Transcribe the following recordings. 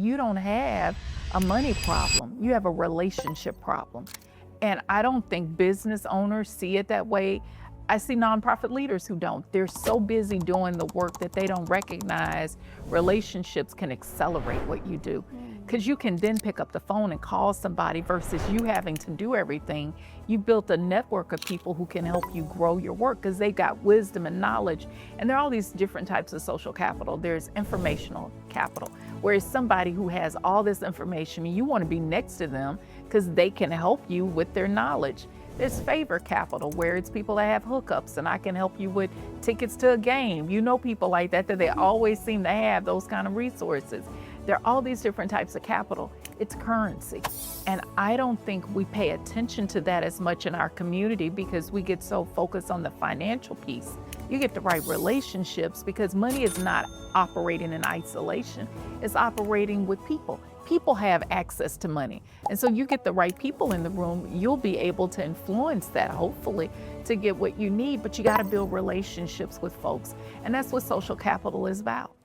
you don't have a money problem, you have a relationship problem. And I don't think business owners see it that way. I see nonprofit leaders who don't. They're so busy doing the work that they don't recognize relationships can accelerate what you do. Because you can then pick up the phone and call somebody versus you having to do everything. You built a network of people who can help you grow your work because they've got wisdom and knowledge. And there are all these different types of social capital. There's informational capital, whereas somebody who has all this information, you want to be next to them because they can help you with their knowledge. There's favor capital, where it's people that have hookups and I can help you with tickets to a game. You know, people like that they always seem to have those kind of resources. There are all these different types of capital. It's currency. And I don't think we pay attention to that as much in our community because we get so focused on the financial piece. You get the right relationships because money is not operating in isolation. It's operating with people. People have access to money. And so you get the right people in the room, you'll be able to influence that, hopefully, to get what you need, but you got to build relationships with folks. And that's what social capital is about.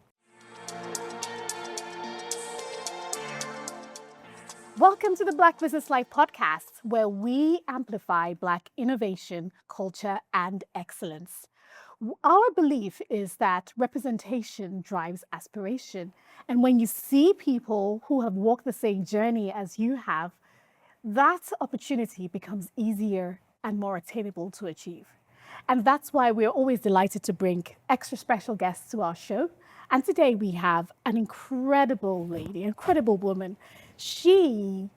Welcome to the Black Business Life podcast, where we amplify Black innovation, culture, and excellence. Our belief is that representation drives aspiration. And when you see people who have walked the same journey as you have, that opportunity becomes easier and more attainable to achieve. And that's why we're always delighted to bring extra special guests to our show. And today we have an incredible lady, incredible woman. She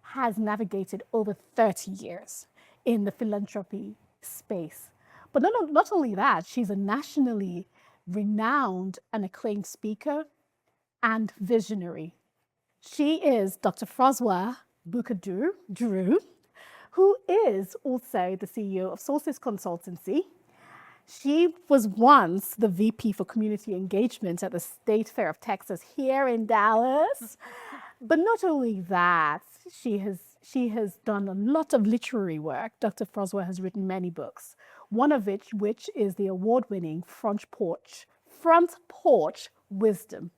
has navigated over 30 years in the philanthropy space. But not only that, she's a nationally renowned and acclaimed speaker and visionary. She is Dr. Froswa Booker-Drew, who is also the CEO of Soulstice Consultancy. She was once the VP for Community Engagement at the State Fair of Texas here in Dallas. But not only that, she has done a lot of literary work. Dr. Froswa has written many books, one of which is the award-winning Front Porch Wisdom.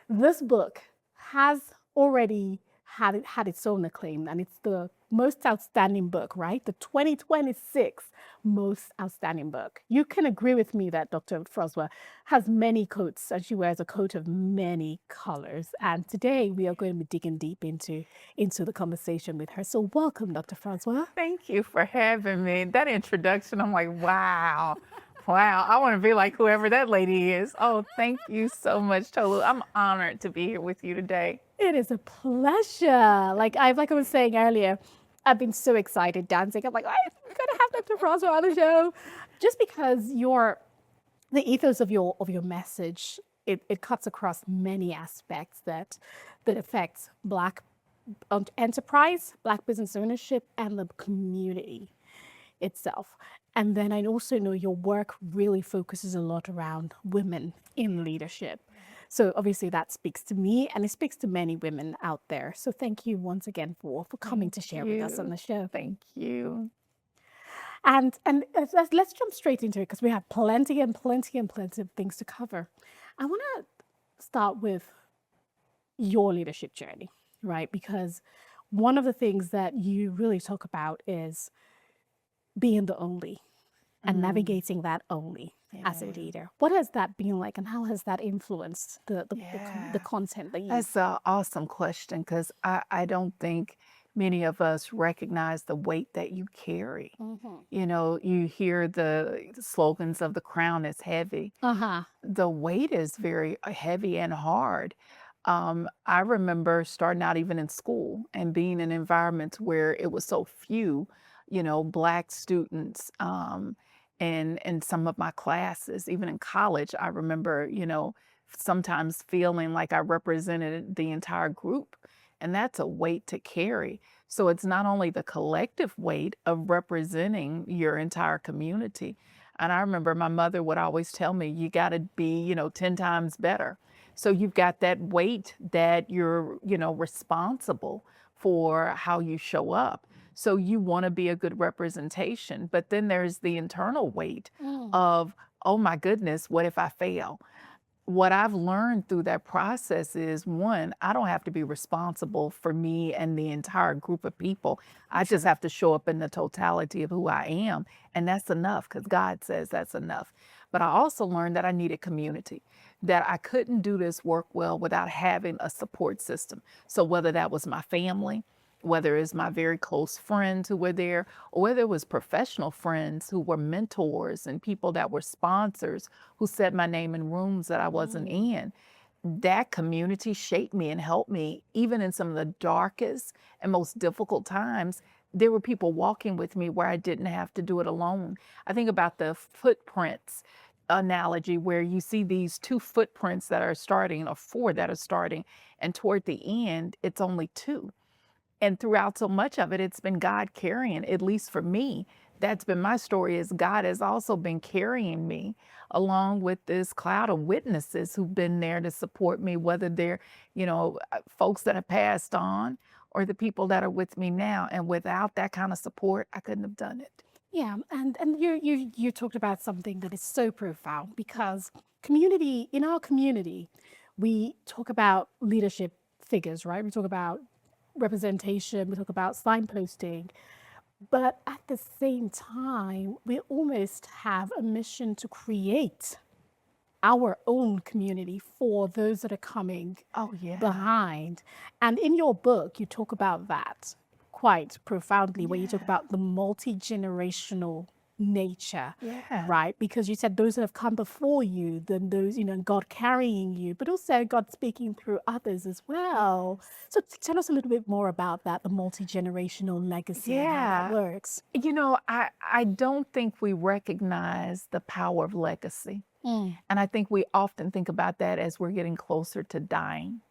This book has already had its own acclaim, and it's the most outstanding book, right? The 2026 most outstanding book. You can agree with me that Dr. Froswa has many coats, and she wears a coat of many colors. And today we are going to be digging deep into the conversation with her. So welcome, Dr. Froswa. Thank you for having me. That introduction, I'm like, wow. Wow, I want to be like whoever that lady is. Oh, thank you so much, Tolu. I'm honored to be here with you today. It is a pleasure. Like I was saying earlier, I've been so excited dancing. I'm like, we're gonna have Dr. Froswa on the show, just because the ethos of your message, it cuts across many aspects that affects Black enterprise, Black business ownership, and the community itself. And then I also know your work really focuses a lot around women in leadership. So obviously that speaks to me, and it speaks to many women out there. So thank you once again for coming to share with us on the show. Thank you. And let's jump straight into it, because we have plenty of things to cover. I want to start with your leadership journey, right? Because one of the things that you really talk about is being the only and navigating that only as a leader. What has that been like, and how has that influenced the content that you... That's an awesome question, because I don't think many of us recognize the weight that you carry. You know, you hear the slogans of the crown is heavy. The weight is very heavy and hard. I remember starting out even in school and being in environments where it was so few, Black students, and some of my classes, even in college, I remember, sometimes feeling like I represented the entire group, and that's a weight to carry. So it's not only the collective weight of representing your entire community. And I remember my mother would always tell me, you got to be, 10 times better. So you've got that weight that you're, responsible for how you show up. So you want to be a good representation, but then there's the internal weight of, oh my goodness, what if I fail? what I've learned through that process is, one, I don't have to be responsible for me and the entire group of people. I just have to show up in the totality of who I am. And that's enough because God says that's enough. But I also learned that I needed community, that I couldn't do this work well without having a support system. So whether that was my family, whether it's my very close friends who were there, or whether it was professional friends who were mentors and people that were sponsors who said my name in rooms that I wasn't in. That community shaped me and helped me even in some of the darkest and most difficult times. There were people walking with me where I didn't have to do it alone. I think about the footprints analogy where you see these two footprints that are starting or four that are starting, and toward the end it's only two. And throughout so much of it, it's been God carrying, at least for me. That's been my story, is God has also been carrying me along with this cloud of witnesses who've been there to support me, whether they're, folks that have passed on or the people that are with me now. And without that kind of support, I couldn't have done it. Yeah, and you talked about something that is so profound because community, in our community, we talk about leadership figures, right? We talk about representation, we talk about signposting, but at the same time, we almost have a mission to create our own community for those that are coming Oh, yeah. behind. And in your book, you talk about that quite profoundly, where you talk about the multi-generational nature, Yeah. right? Because you said those that have come before you, then those, God carrying you, but also God speaking through others as well. So tell us a little bit more about that, the multi-generational legacy and how that Yeah. works. I don't think we recognize the power of legacy. And I think we often think about that as we're getting closer to dying.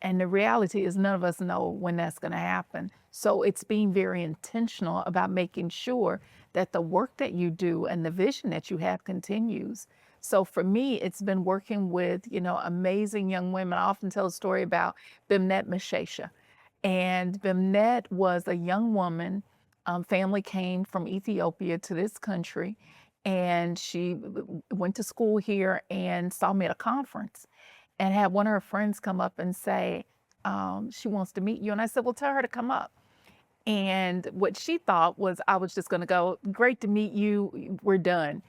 And the reality is none of us know when that's going to happen. So it's being very intentional about making sure that the work that you do and the vision that you have continues. So for me, it's been working with, amazing young women. I often tell a story about Bimnet Mashesha. And Bimnet was a young woman. Family came from Ethiopia to this country, and she went to school here and saw me at a conference and had one of her friends come up and say, she wants to meet you. And I said, well, tell her to come up. And what she thought was I was just going to go, great to meet you, we're done.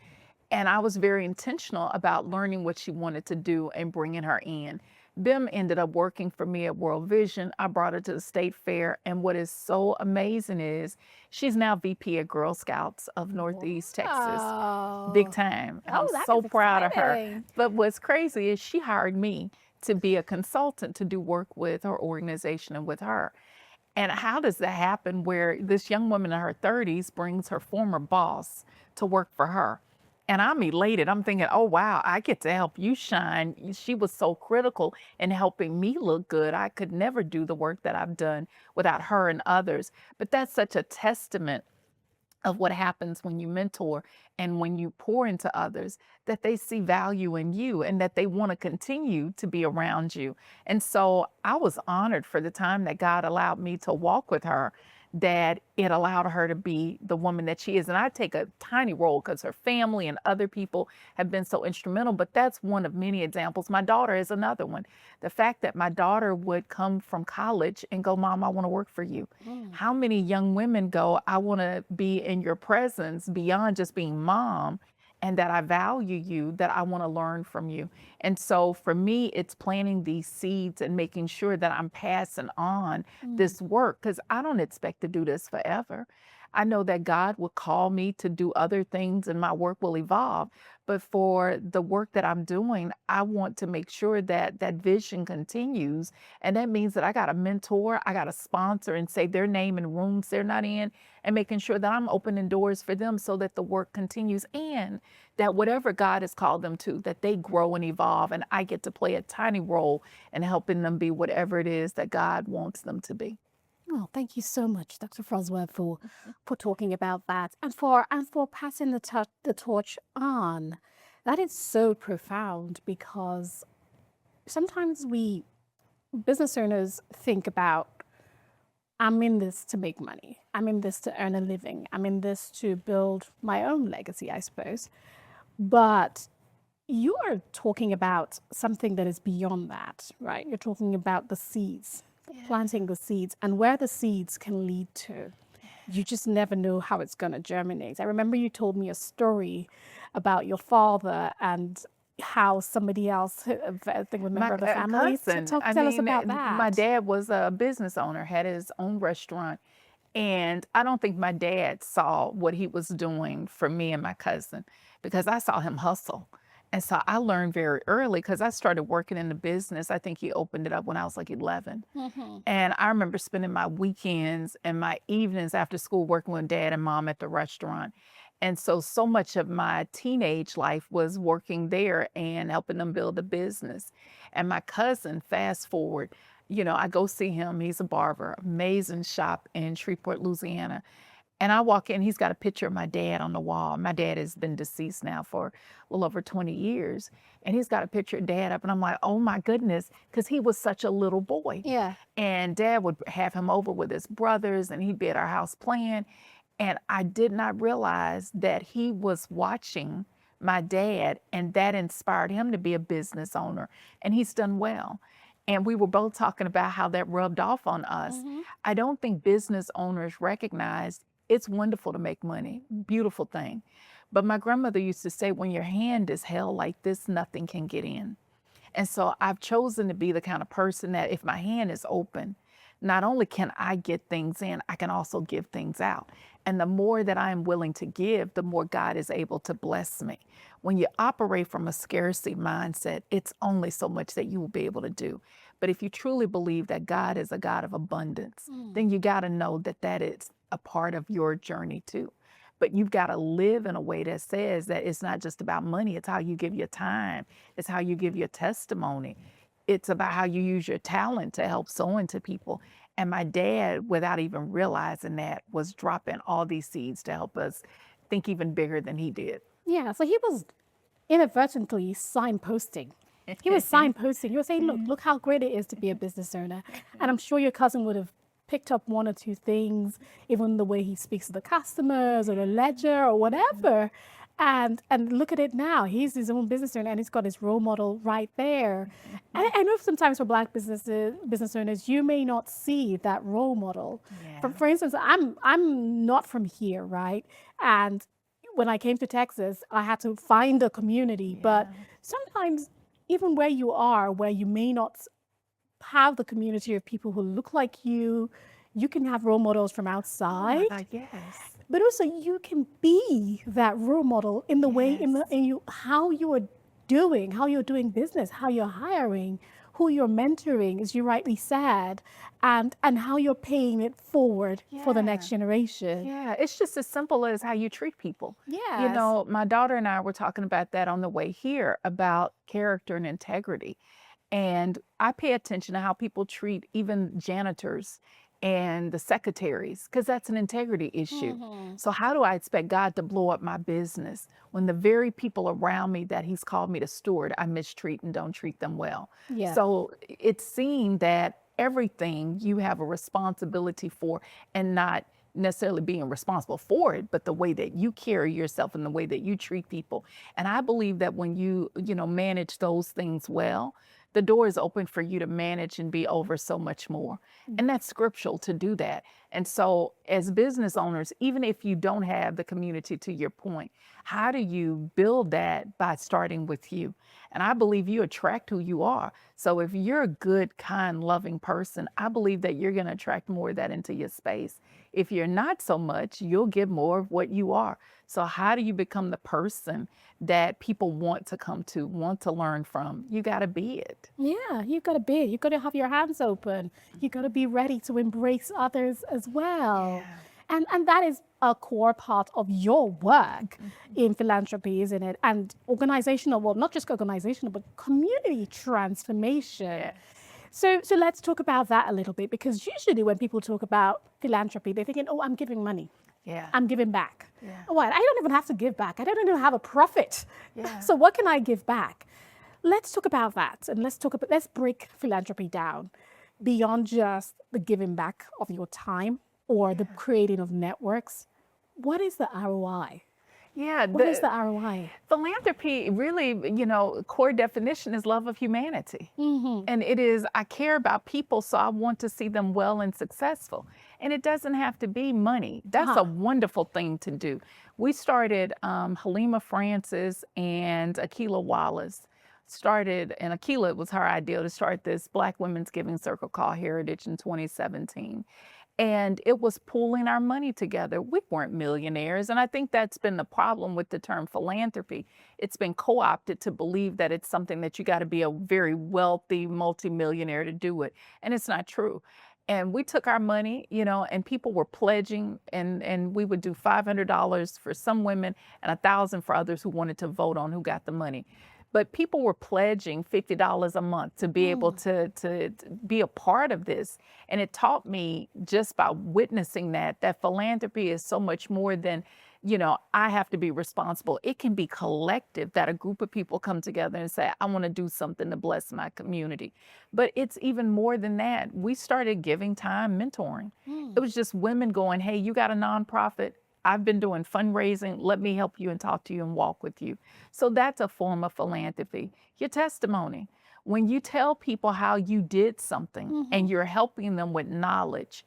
And I was very intentional about learning what she wanted to do and bringing her in. Bim ended up working for me at World Vision. I brought her to the State Fair. And what is so amazing is she's now VP of Girl Scouts of Northeast Texas. Big time. And I'm that so is proud of her. exciting. But what's crazy is she hired me to be a consultant to do work with her organization and with her. And how does that happen where this young woman in her 30s brings her former boss to work for her? And I'm elated. I'm thinking, oh, wow, I get to help you shine. She was so critical in helping me look good. I could never do the work that I've done without her and others. But that's such a testament of what happens when you mentor and when you pour into others, that they see value in you and that they want to continue to be around you. And so I was honored for the time that God allowed me to walk with her, that it allowed her to be the woman that she is. And I take a tiny role because her family and other people have been so instrumental, but that's one of many examples. My daughter is another one. The fact that my daughter would come from college and go, Mom, I want to work for you. How many young women go, I want to be in your presence beyond just being mom, and that I value you, that I want to learn from you. And so for me, it's planting these seeds and making sure that I'm passing on this work, because I don't expect to do this forever. I know that God will call me to do other things and my work will evolve. But for the work that I'm doing, I want to make sure that that vision continues. And that means that I got a mentor, I got a sponsor, and say their name in rooms they're not in, and making sure that I'm opening doors for them so that the work continues, and that whatever God has called them to, that they grow and evolve. And I get to play a tiny role in helping them be whatever it is that God wants them to be. Well, thank you so much, Dr. Froswa, for talking about that and for passing the torch on. That is so profound because sometimes we business owners think about, I'm in this to make money. I'm in this to earn a living. I'm in this to build my own legacy, I suppose. But you are talking about something that is beyond that, right? You're talking about the seeds, planting the seeds, and where the seeds can lead to. You just never know how it's going to germinate. I remember you told me a story about your father and how somebody else, I think, a member of the family. Cousin. Tell us about My that. dad was a business owner, had his own restaurant. And I don't think my dad saw what he was doing for me and my cousin because I saw him hustle. And so I learned very early because I started working in the business. I think he opened it up when I was like 11. And I remember spending my weekends and my evenings after school working with dad and mom at the restaurant. And so much of my teenage life was working there and helping them build a business. And my cousin, fast forward, I go see him. He's a barber, amazing shop in Shreveport, Louisiana. And I walk in, he's got a picture of my dad on the wall. My dad has been deceased now for a little over 20 years. And he's got a picture of dad up. And I'm like, oh my goodness, because he was such a little boy. Yeah. And dad would have him over with his brothers and he'd be at our house playing. And I did not realize that he was watching my dad and that inspired him to be a business owner. And he's done well. And we were both talking about how that rubbed off on us. I don't think business owners recognize it's wonderful to make money, beautiful thing. But my grandmother used to say, when your hand is held like this, nothing can get in. And so I've chosen to be the kind of person that if my hand is open, not only can I get things in, I can also give things out. And the more that I am willing to give, the more God is able to bless me. When you operate from a scarcity mindset, it's only so much that you will be able to do. But if you truly believe that God is a God of abundance, then you got to know that that is a part of your journey too. But you've got to live in a way that says that it's not just about money. It's how you give your time. It's how you give your testimony. It's about how you use your talent to help sow into people. And my dad, without even realizing that, was dropping all these seeds to help us think even bigger than he did. Yeah. So he was inadvertently signposting. He was signposting. He was saying, look how great it is to be a business owner. And I'm sure your cousin would have picked up one or two things, even the way he speaks to the customers or the ledger or whatever. And look at it now. He's his own business owner and he's got his role model right there. And I know sometimes for Black business owners, you may not see that role model. Yeah. For instance, I'm not from here, right? And when I came to Texas, I had to find a community. But sometimes even where you are, where you may not have the community of people who look like you can have role models from outside. Oh my God, yes. But also you can be that role model in the way how you're doing business, how you're hiring, who you're mentoring, as you rightly said, and how you're paying it forward for the next generation. Yeah, it's just as simple as how you treat people. Yes. My daughter and I were talking about that on the way here about character and integrity. And I pay attention to how people treat even janitors and the secretaries, because that's an integrity issue. So how do I expect God to blow up my business when the very people around me that he's called me to steward, I mistreat and don't treat them well? Yeah. So it's seen that everything you have a responsibility for, and not necessarily being responsible for it, but the way that you carry yourself and the way that you treat people. And I believe that when you manage those things well, the door is open for you to manage and be over so much more. And that's scriptural to do that. And so as business owners, even if you don't have the community, to your point, how do you build that? By starting with you. And I believe you attract who you are. So if you're a good, kind, loving person, I believe that you're going to attract more of that into your space. If you're not so much, you'll give more of what you are. So how do you become the person that people want to come to, want to learn from? You got to be it. Yeah, you've got to be. You've got to have your hands open. You've got to be ready to embrace others as well. And that is a core part of your work in philanthropy, isn't it? And organizational, well, not just organizational, but community transformation. So let's talk about that a little bit, because usually when people talk about philanthropy, they're thinking, oh, I'm giving money. I'm giving back. What? I don't even have to give back. I don't even have a profit. So what can I give back? Let's talk about that. And let's break philanthropy down beyond just the giving back of your time or the creating of networks. What is the ROI? Yeah, What is the the ROI? philanthropy really, core definition is love of humanity. Hmm. And it is, I care about people, so I want to see them well and successful. And it doesn't have to be money. That's a Uh-huh. wonderful thing to do. We started, Halima Francis and Akila Wallace started, and Akila, it was her idea to start this Black Women's Giving Circle called Heritage in 2017. And it was pooling our money together. We weren't millionaires. And I think that's been the problem with the term philanthropy. It's been co opted to believe that it's something that you got to be a very wealthy multimillionaire to do it. And it's not true. And we took our money, and people were pledging, and we would do $500 for some women and 1,000 for others who wanted to vote on who got the money. But people were pledging $50 a month to be able Mm. to be a part of this. And it taught me just by witnessing that philanthropy is so much more than, I have to be responsible. It can be collective, that a group of people come together and say, I want to do something to bless my community. But it's even more than that. We started giving time mentoring. It Mm. was just women going, hey, you got a nonprofit? I've been doing fundraising. Let me help you and talk to you and walk with you. So that's a form of philanthropy. Your testimony. When you tell people how you did something Hmm. and you're helping them with knowledge,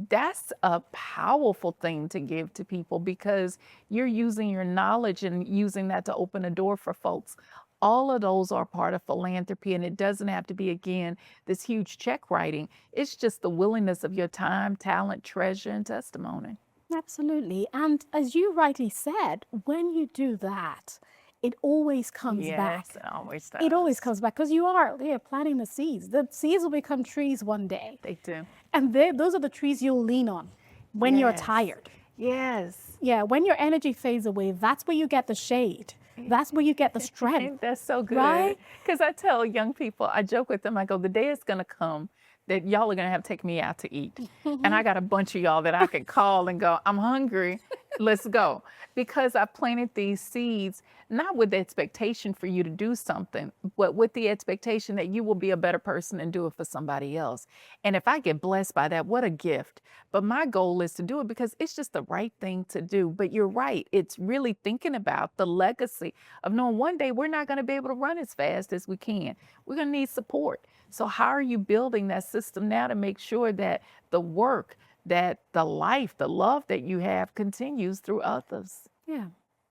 that's a powerful thing to give to people because you're using your knowledge and using that to open a door for folks. All of those are part of philanthropy, and it doesn't have to be, again, this huge check writing. It's just the willingness of your time, talent, treasure, and testimony. Absolutely. And as you rightly said, when you do that, it always comes Yes, back. it always It always does. comes back because you're planting the seeds. The seeds will become trees one day. They do. And those are the trees you'll lean on when you're Yes. tired. Yes. Yeah, when your energy fades away, that's where you get the shade. That's where you get the strength, That's so good. right? Because I tell young people, I joke with them, I go, the day is going to come that y'all are going to have to take me out to eat. And I got a bunch of y'all that I could call and go, I'm hungry. Let's go. Because I planted these seeds, not with the expectation for you to do something, but with the expectation that you will be a better person and do it for somebody else. And if I get blessed by that, what a gift. But my goal is to do it because it's just the right thing to do. But you're right. It's really thinking about the legacy of knowing one day we're not going to be able to run as fast as we can. We're going to need support. So how are you building that system now to make sure that the work, that the life, the love that you have continues through others? Yeah,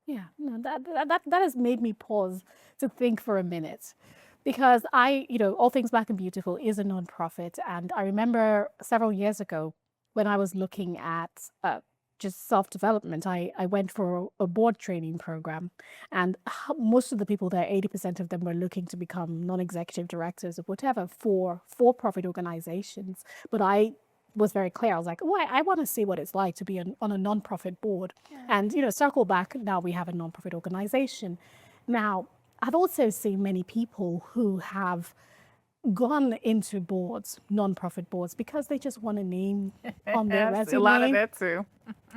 yeah. No, that has made me pause to think for a minute, because All Things Black and Beautiful is a nonprofit, and I remember several years ago when I was looking at just self-development, I went for a board training program, and most of the people there, 80% of them were looking to become non-executive directors of whatever for-profit organizations. But I was very clear. I was like, oh, I want to see what it's like to be on a nonprofit board. And, circle back, now we have a nonprofit organization. Now, I've also seen many people who have gone into boards, nonprofit boards, because they just want a name on their Yes, a lot of resume. that too.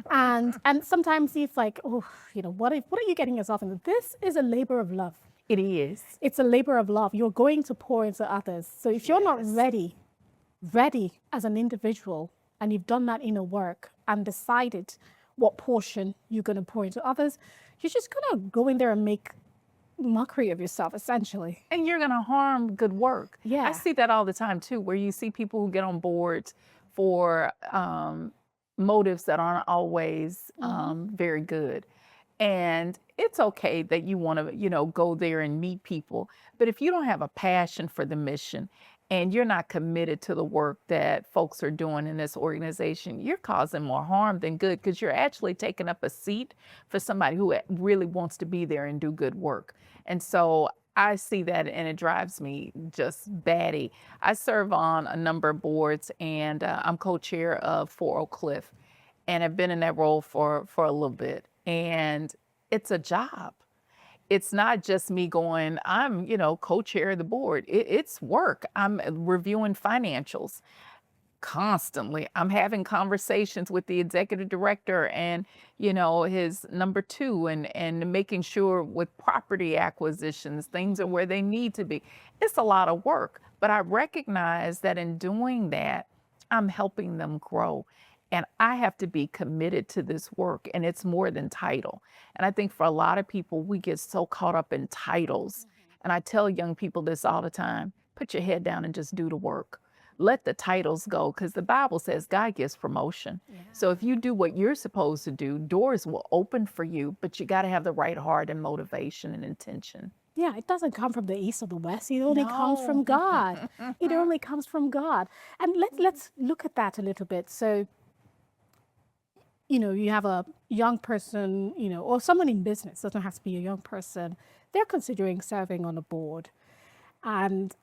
And sometimes it's like, oh, what are you getting yourself into? This is a labor of love. It is. It's a labor of love. You're going to pour into others. So if you're not Yes. ready as an individual, and you've done that inner work and decided what portion you're going to pour into others, you're just going to go in there and make mockery of yourself, essentially. And you're going to harm good work. Yeah. I see that all the time too, where you see people who get on boards for motives that aren't always very good. And it's okay that you want to, go there and meet people. But if you don't have a passion for the mission and you're not committed to the work that folks are doing in this organization, you're causing more harm than good, because you're actually taking up a seat for somebody who really wants to be there and do good work. And so I see that, and it drives me just batty. I serve on a number of boards, and I'm co-chair of 4 Oak Cliff, and I've been in that role for a little bit. And it's a job. It's not just me going, I'm, co-chair of the board. It's work. I'm reviewing financials constantly. I'm having conversations with the executive director and, his number 2, and making sure with property acquisitions, things are where they need to be. It's a lot of work, but I recognize that in doing that, I'm helping them grow. And I have to be committed to this work, and it's more than title. And I think for a lot of people, we get so caught up in titles. And I tell young people this all the time: put your head down and just do the work. Let the titles go, because the Bible says God gives promotion. So if you do what you're supposed to do, doors will open for you, but you got to have the right heart and motivation and intention. Yeah, it doesn't come from the east or the west. It only comes from God. It only comes from God. And let's look at that a little bit. So, you have a young person, or someone in business, doesn't have to be a young person. They're considering serving on a board. And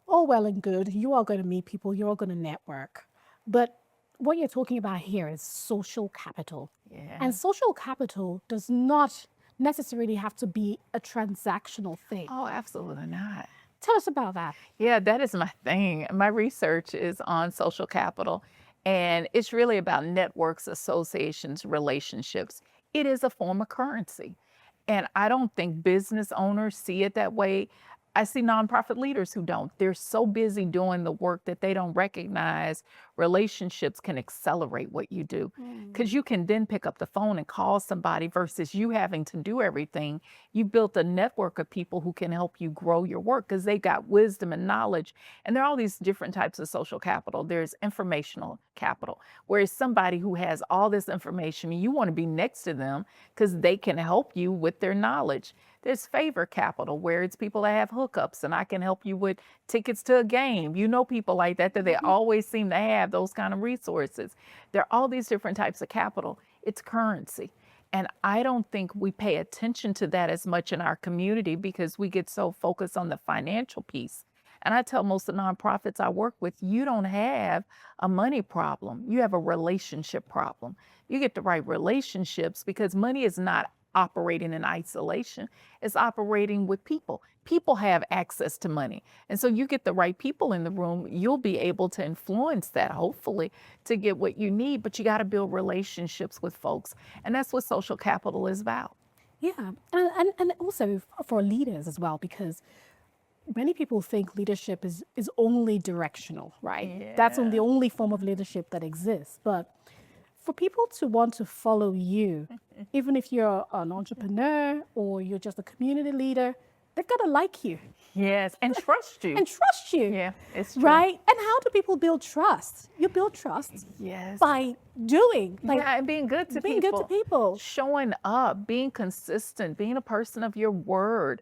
all well and good, you are going to meet people, you're all going to network. But what you're talking about here is social capital. Yeah. And social capital does not necessarily have to be a transactional thing. Oh, absolutely not. Tell us about that. Yeah, that is my thing. My research is on social capital, and it's really about networks, associations, relationships. It is a form of currency. And I don't think business owners see it that way. I see nonprofit leaders who don't. They're so busy doing the work that they don't recognize relationships can accelerate what you do. Because you can then pick up the phone and call somebody versus you having to do everything. You built a network of people who can help you grow your work because they got wisdom and knowledge. And there are all these different types of social capital. There's informational capital, where it's somebody who has all this information and you want to be next to them because they can help you with their knowledge. There's favor capital, where it's people that have hookups and I can help you with tickets to a game. People like that they always seem to have those kind of resources. There are all these different types of capital. It's currency. And I don't think we pay attention to that as much in our community because we get so focused on the financial piece. And I tell most of the nonprofits I work with, you don't have a money problem. You have a relationship problem. You get the right relationships because money is not operating in isolation. It's operating with people. People have access to money. And so you get the right people in the room, you'll be able to influence that, hopefully, to get what you need. But you got to build relationships with folks. And that's what social capital is about. Yeah. And also for leaders as well, because many people think leadership is only directional, right? Yeah. That's the only form of leadership that exists. But for people to want to follow you, even if you're an entrepreneur or you're just a community leader, they've got to like you. Yes, and trust you. And trust you. Yeah, it's true. Right? And how do people build trust? You build trust by doing. And being good to being people. good to people. Showing up, being consistent, being a person of your word.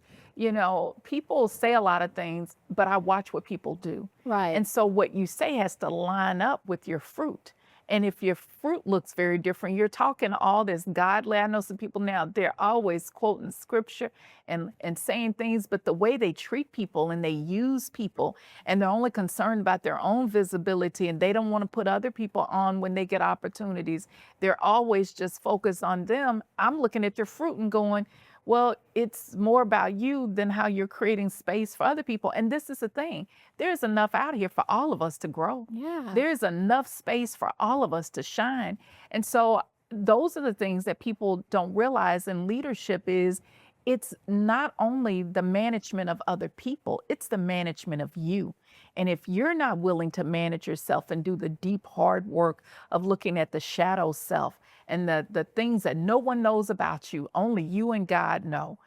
People say a lot of things, but I watch what people do. Right. And so what you say has to line up with your fruit. And if your fruit looks very different, you're talking all this godly. I know some people now, they're always quoting scripture and saying things, but the way they treat people and they use people, and they're only concerned about their own visibility, and they don't want to put other people on when they get opportunities. They're always just focused on them. I'm looking at their fruit and going, well, it's more about you than how you're creating space for other people. And this is the thing. There's enough out here for all of us to grow. Yeah. There's enough space for all of us to shine. And so those are the things that people don't realize in leadership is it's not only the management of other people, it's the management of you. And if you're not willing to manage yourself and do the deep, hard work of looking at the shadow self and the things that no one knows about you, only you and God know,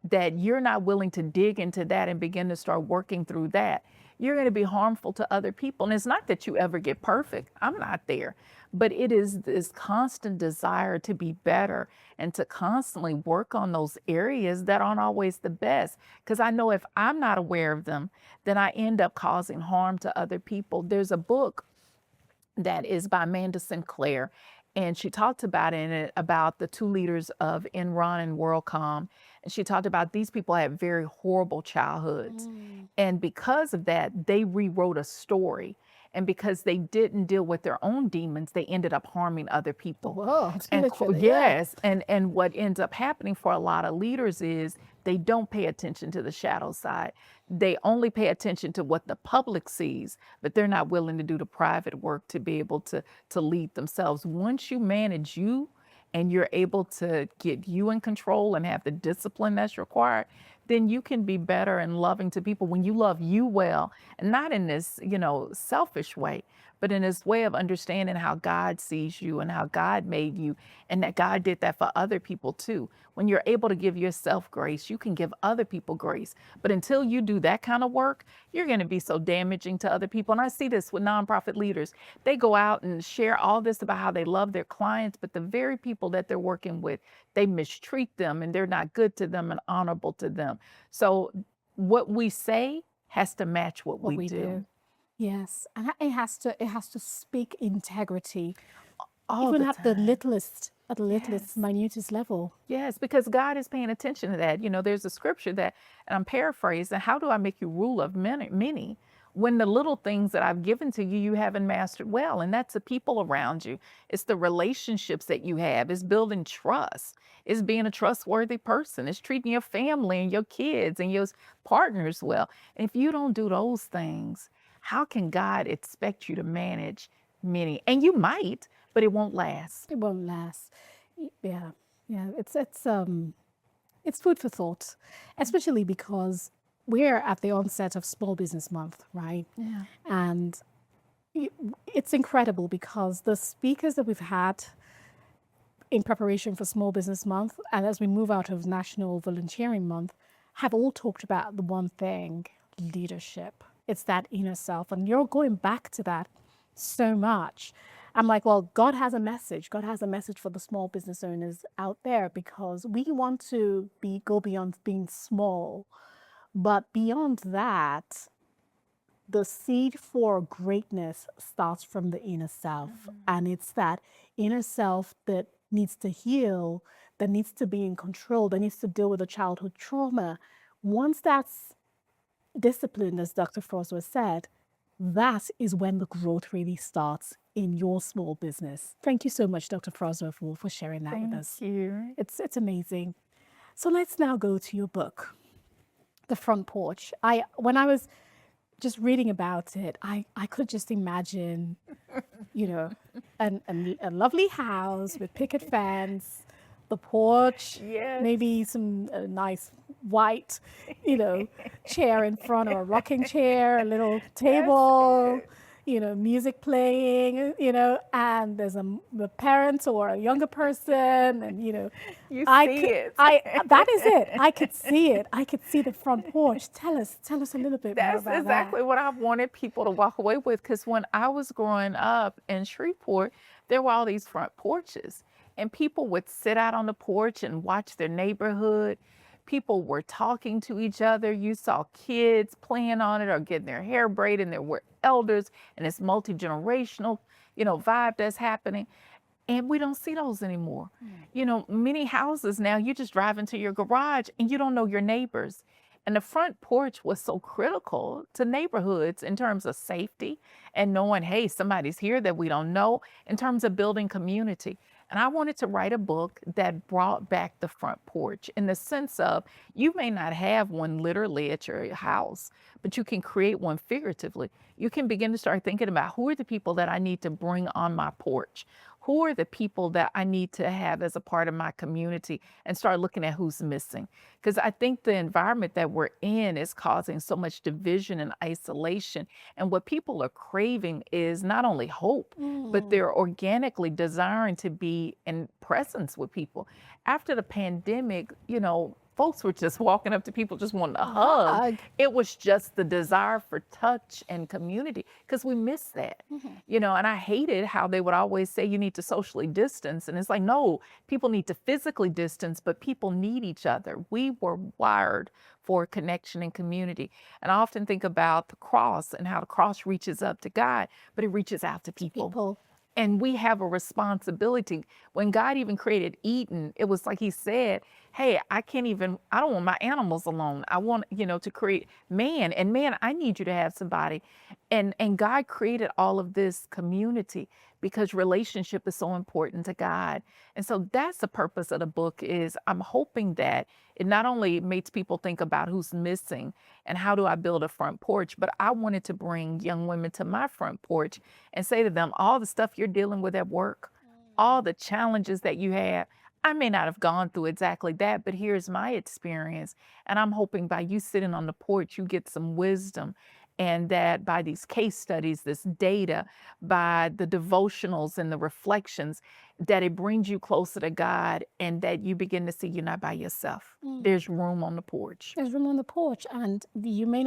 that you're not willing to dig into that and begin to start working through that, you're going to be harmful to other people. And it's not that you ever get perfect. I'm not there. But it is this constant desire to be better and to constantly work on those areas that aren't always the best. Because I know if I'm not aware of them, then I end up causing harm to other people. There's a book that is by Amanda Sinclair, and she talked about in it about the two leaders of Enron and WorldCom. And she talked about these people had very horrible childhoods. And because of that, they rewrote a story. And because they didn't deal with their own demons, they ended up harming other people. Whoa, And yeah. and what ends up happening for a lot of leaders is they don't pay attention to the shadow side. They only pay attention to what the public sees, but they're not willing to do the private work to be able to lead themselves. Once you manage you and you're able to get you in control and have the discipline that's required, then you can be better and loving to people when you love you well, and not in this, selfish way, but in this way of understanding how God sees you and how God made you, and that God did that for other people too. When you're able to give yourself grace, you can give other people grace. But until you do that kind of work, you're going to be so damaging to other people. And I see this with nonprofit leaders. They go out and share all this about how they love their clients, but the very people that they're working with, they mistreat them and they're not good to them and honorable to them. So what we say has to match what What we we do do. Yes. And it has to speak integrity, all even the at the time. littlest, minutest level. Yes, because God is paying attention to that. There's a scripture that, and I'm paraphrasing, how do I make you rule of many when the little things that I've given to you, you haven't mastered well? And that's the people around you. It's the relationships that you have. It's building trust. It's being a trustworthy person. It's treating your family and your kids and your partners well. And if you don't do those things, how can God expect you to manage many? And you might, but it won't last. It won't last. Yeah. Yeah. It's food for thought, especially because we're at the onset of Small Business Month, right? Yeah. And it's incredible because the speakers that we've had in preparation for Small Business Month and as we move out of National Volunteering Month have all talked about the one thing: leadership. It's that inner self. And you're going back to that so much. I'm like, well, God has a message. God has a message for the small business owners out there, because we want to go beyond being small. But beyond that, the seed for greatness starts from the inner self. And it's that inner self that needs to heal, that needs to be in control, that needs to deal with the childhood trauma. Once that's disciplined, as Dr. Froswa said, that is when the growth really starts in your small business. Thank you so much, Dr. Froswa, for sharing that with us. Thank you. It's amazing. So let's now go to your book, The Front Porch. When I was just reading about it, I could just imagine, a lovely house with picket fence, the porch, Yes. maybe some nice white, chair in front, or a rocking chair, a little table, music playing, and there's a parent or a younger person, and You I see could, it. that is it. I could see it. I could see the front porch. Tell us a little bit more That's about exactly what I wanted people to walk away with. Because when I was growing up in Shreveport, there were all these front porches, and people would sit out on the porch and watch their neighborhood. People were talking to each other. You saw kids playing on it or getting their hair braided, and there were elders, and it's multi-generational, vibe that's happening. And we don't see those anymore. Many houses now, you just drive into your garage and you don't know your neighbors. And the front porch was so critical to neighborhoods in terms of safety and knowing, hey, somebody's here that we don't know, in terms of building community. And I wanted to write a book that brought back the front porch, in the sense of, you may not have one literally at your house, but you can create one figuratively. You can begin to start thinking about, who are the people that I need to bring on my porch? Who are the people that I need to have as a part of my community, and start looking at who's missing? Because I think the environment that we're in is causing so much division and isolation. And what people are craving is not only hope, but they're organically desiring to be in presence with people. After the pandemic, folks were just walking up to people, just wanting a hug. It was just the desire for touch and community, because we missed that. And I hated how they would always say you need to socially distance. And it's like, no, people need to physically distance, but people need each other. We were wired for connection and community. And I often think about the cross and how the cross reaches up to God, but it reaches out to people. And we have a responsibility. When God even created Eden, it was like he said, hey, I don't want my animals alone. I want, to create man. And man, I need you to have somebody. And God created all of this community because relationship is so important to God. And so that's the purpose of the book. Is I'm hoping that it not only makes people think about who's missing and how do I build a front porch, but I wanted to bring young women to my front porch and say to them, all the stuff you're dealing with at work, all the challenges that you have, I may not have gone through exactly that, but here's my experience. And I'm hoping by you sitting on the porch, you get some wisdom And that by these case studies, this data, by the devotionals and the reflections, that it brings you closer to God and that you begin to see you're not by yourself. There's room on the porch. There's room on the porch, and you may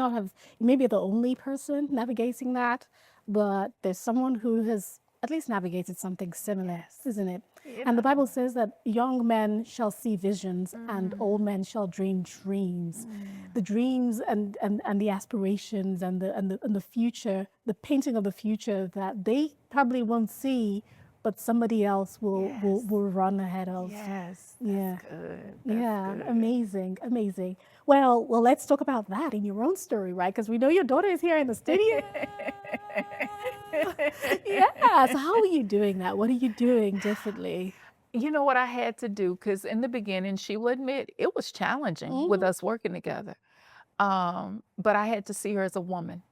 be the only person navigating that, but there's someone who has at least navigated something similar, isn't it? And the Bible says that young men shall see visions and old men shall dream dreams. The dreams and the aspirations and the future, the painting of the future that they probably won't see, but somebody else will run ahead of. Yes, Yeah. that's good. Yeah, Good. amazing. Well, let's talk about that in your own story, right? Because we know your daughter is here in the studio. Yeah, so how are you doing that? What are you doing differently? You know what I had to do? Because in the beginning, she will admit it was challenging with us working together. But I had to see her as a woman.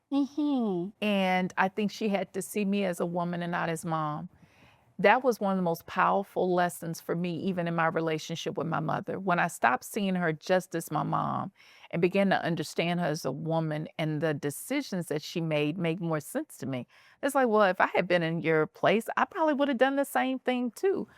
And I think she had to see me as a woman and not as mom. That was one of the most powerful lessons for me, even in my relationship with my mother. When I stopped seeing her just as my mom and began to understand her as a woman, and the decisions that she made more sense to me. It's like, well, if I had been in your place, I probably would have done the same thing too.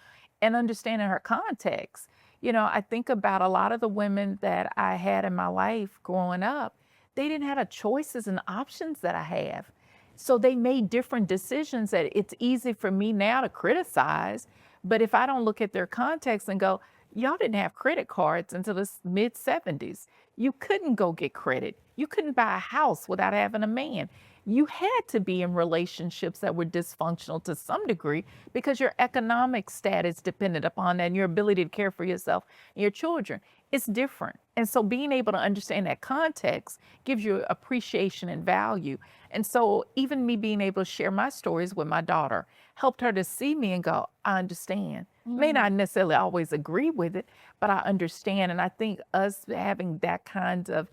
And understanding her context. I think about a lot of the women that I had in my life growing up, they didn't have the choices and options that I have. So they made different decisions that it's easy for me now to criticize. But if I don't look at their context and go, y'all didn't have credit cards until the mid 70s. You couldn't go get credit. You couldn't buy a house without having a man. You had to be in relationships that were dysfunctional to some degree because your economic status depended upon that and your ability to care for yourself and your children. It's different. And so being able to understand that context gives you appreciation and value. And so even me being able to share my stories with my daughter helped her to see me and go, I understand. May not necessarily always agree with it, but I understand. And I think us having that kind of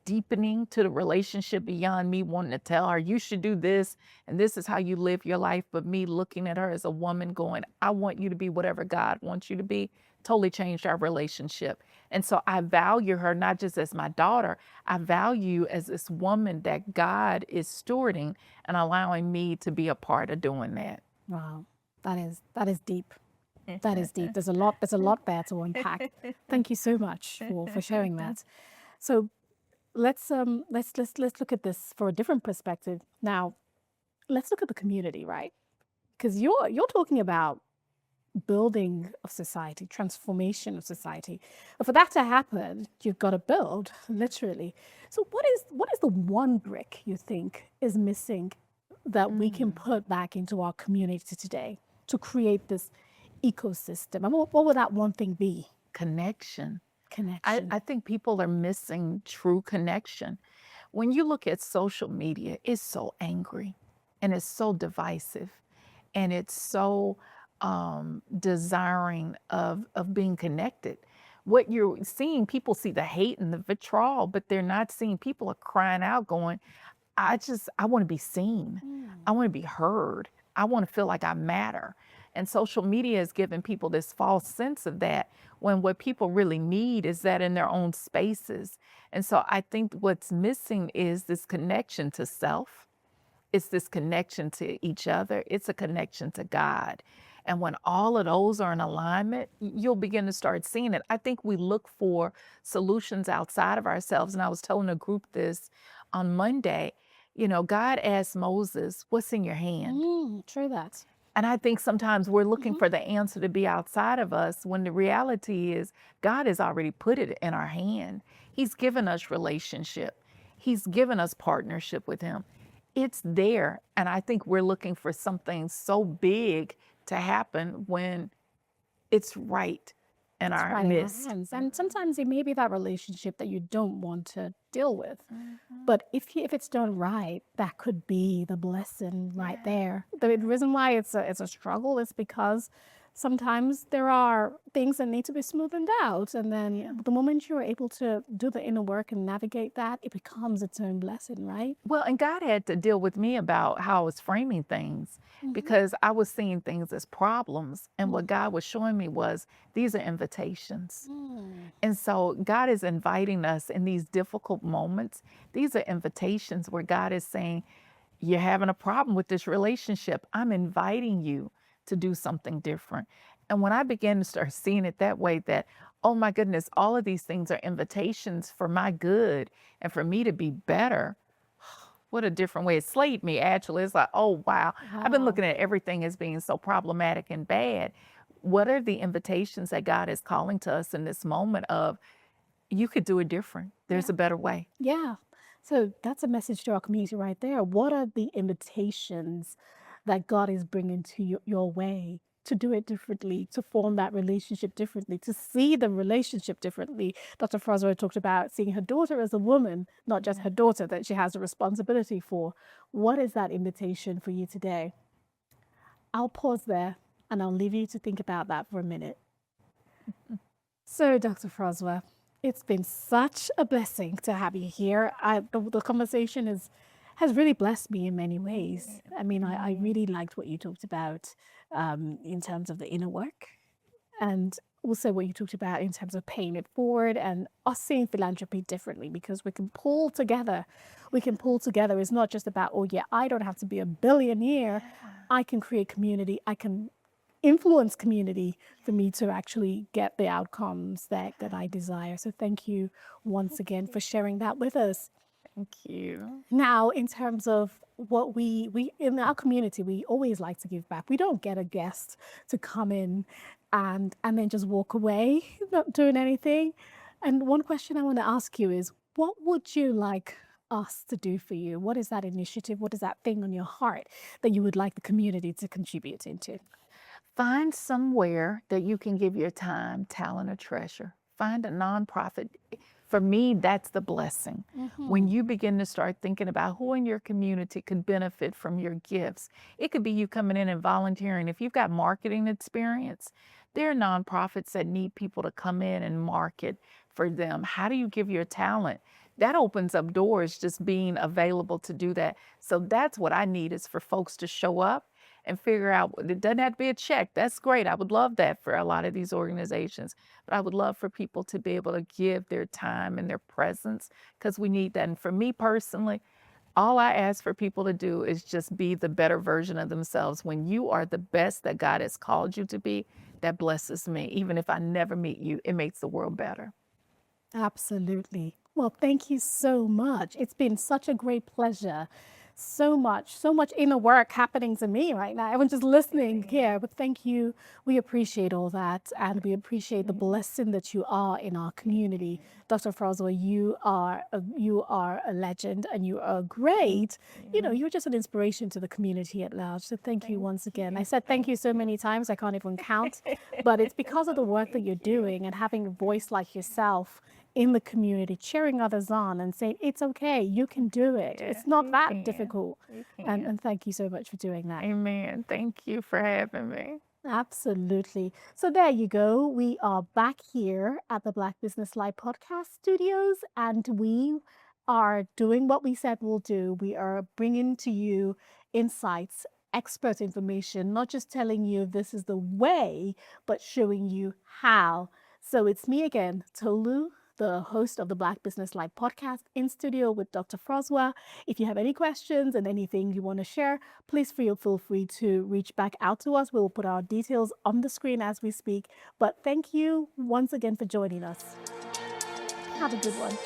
deepening to the relationship beyond me wanting to tell her, you should do this, and this is how you live your life, but me looking at her as a woman going, I want you to be whatever God wants you to be, totally changed our relationship. And so I value her not just as my daughter, I value as this woman that God is stewarding and allowing me to be a part of doing that. Wow, that is deep. That is deep. There's a lot there to unpack. Thank you so much for sharing that. So let's look at this for a different perspective. Now, let's look at the community, right? Because you're talking about building of society, transformation of society. But for that to happen, you've got to build, literally. So what is the one brick you think is missing that we can put back into our community today to create this ecosystem? And what would that one thing be? Connection. Connection. I think people are missing true connection. When you look at social media, it's so angry and it's so divisive and it's so desiring of being connected. What you're seeing, people see the hate and the vitriol, but they're not seeing people are crying out going, I want to be seen. I want to be heard. I want to feel like I matter. And social media is giving people this false sense of that when what people really need is that in their own spaces. And so I think what's missing is this connection to self. It's this connection to each other. It's a connection to God. And when all of those are in alignment, you'll begin to start seeing it. I think we look for solutions outside of ourselves. And I was telling a group this on Monday. God asked Moses, what's in your hand? True that. And I think sometimes we're looking for the answer to be outside of us when the reality is God has already put it in our hand. He's given us relationship. He's given us partnership with him. It's there. And I think we're looking for something so big to happen when it's right in our midst. And sometimes it may be that relationship that you don't want to deal with. But if it's done right, that could be the blessing right there. The reason why it's a struggle is because sometimes there are things that need to be smoothened out. And Yeah. then the moment you're able to do the inner work and navigate that, it becomes its own blessing, right? Well, and God had to deal with me about how I was framing things Mm-hmm. because I was seeing things as problems. And what God was showing me was these are invitations. Mm-hmm. And so God is inviting us in these difficult moments. These are invitations where God is saying, you're having a problem with this relationship. I'm inviting you to do something different. And when I began to start seeing it that way, that, oh my goodness, all of these things are invitations for my good and for me to be better. What a different way. It slayed me, actually. It's like, oh, wow. I've been Wow. looking at everything as being so problematic and bad. What are the invitations that God is calling to us in this moment of, you could do it different? There's Yeah. a better way. Yeah. So that's a message to our community right there. What are the invitations that God is bringing to your way to do it differently, to form that relationship differently, to see the relationship differently? Dr. Froswa talked about seeing her daughter as a woman, not just Yeah. her daughter that she has a responsibility for. What is that invitation for you today? I'll pause there and I'll leave you to think about that for a minute. So, Dr. Froswa, it's been such a blessing to have you here. The conversation has really blessed me in many ways. I mean, I really liked what you talked about in terms of the inner work, and also what you talked about in terms of paying it forward and us seeing philanthropy differently, because we can pull together. We can pull together. It's not just about, oh, yeah, I don't have to be a billionaire. I can create community. I can influence community for me to actually get the outcomes that I desire. So thank you once again for sharing that with us. Thank you. Now, in terms of what we in our community, we always like to give back. We don't get a guest to come in and then just walk away, not doing anything. And one question I want to ask you is, what would you like us to do for you? What is that initiative? What is that thing on your heart that you would like the community to contribute into? Find somewhere that you can give your time, talent, or treasure. Find a nonprofit. For me, that's the blessing. When you begin to start thinking about who in your community could benefit from your gifts, it could be you coming in and volunteering. If you've got marketing experience, there are nonprofits that need people to come in and market for them. How do you give your talent? That opens up doors, just being available to do that. So that's what I need, is for folks to show up and figure out, it doesn't have to be a check. That's great. I would love that for a lot of these organizations. But I would love for people to be able to give their time and their presence, because we need that. And for me personally, all I ask for people to do is just be the better version of themselves. When you are the best that God has called you to be, that blesses me. Even if I never meet you, it makes the world better. Absolutely. Well, thank you so much. It's been such a great pleasure. So much inner work happening to me right now. Everyone's just listening here, but thank you. We appreciate all that, and we appreciate the blessing that you are in our community. Dr. Froswa, you are a legend, and you are great. You know, you're just an inspiration to the community at large. So thank you once again. I said thank you so many times, I can't even count, but it's because of the work that you're doing and having a voice like yourself in the community, cheering others on and saying, it's okay, you can do it. It's not that difficult. And thank you so much for doing that. Amen. Thank you for having me. Absolutely. So there you go. We are back here at the Black Business Live podcast studios, and we are doing what we said we'll do. We are bringing to you insights, expert information, not just telling you this is the way, but showing you how. So it's me again, Tolu, the host of the Black Business Live podcast, in studio with Dr. Froswa. If you have any questions and anything you want to share, please feel free to reach back out to us. We'll put our details on the screen as we speak. But thank you once again for joining us. Have a good one.